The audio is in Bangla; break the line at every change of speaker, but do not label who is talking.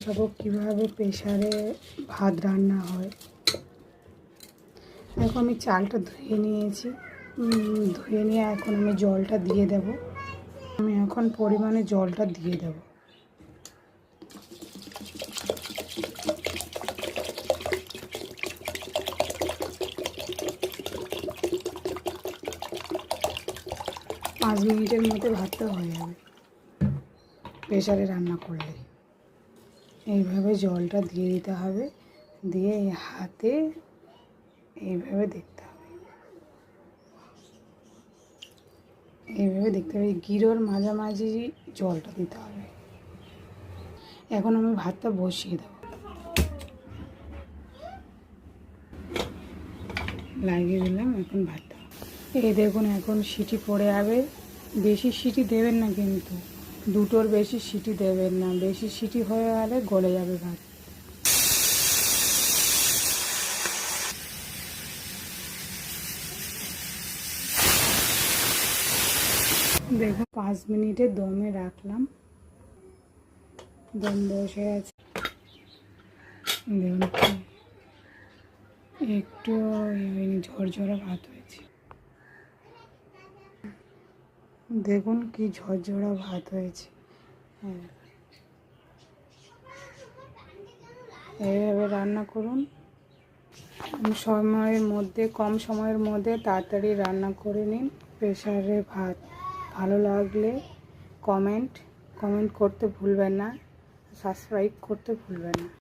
দেখাবো কিভাবে প্রেসারে ভাত রান্না হয়। দেখো আমি চালটা ধুয়ে নিয়েছি, ধুয়ে নিয়ে এখন আমি জলটা দিয়ে দেব। আমি এখন পরিমাণে জলটা দিয়ে দেব। পাঁচ মিনিটের মধ্যে ভাতটা হয়ে যাবে প্রেসারে রান্না করলে। এইভাবে জলটা দিয়ে দিতে হবে, দিয়ে হাতে এইভাবে দেখতে হবে, এইভাবে দেখতে হবে। গিরোর মাঝামাঝি জলটা দিতে হবে। এখন আমি ভাতটা বসিয়ে দেব, লাগিয়ে দিলাম। এখন ভাতটা এই দেখুন, এখন সিটি পড়ে যাবে। বেশি সিটি দেবেন না, কিন্তু দুটোর বেশি সিটি দেবেন না, বেশি সিটি হয়ে গেলে গলে যাবে ভাত। দেখুন 5 মিনিটে দমে রাখলাম, দম বসে আছে। দেখুন একটু ঝরঝরা ভাত হয়েছে। দেখুন কি ঝরঝরা ভাত হয়েছে। হ্যাঁ, এইভাবে রান্না করুন। কম সময়ের মধ্যে তাড়াতাড়ি রান্না করে নিন প্রেসারে ভাত। ভালো লাগলে কমেন্ট করতে ভুলবেন না, সাবস্ক্রাইব করতে ভুলবেন না।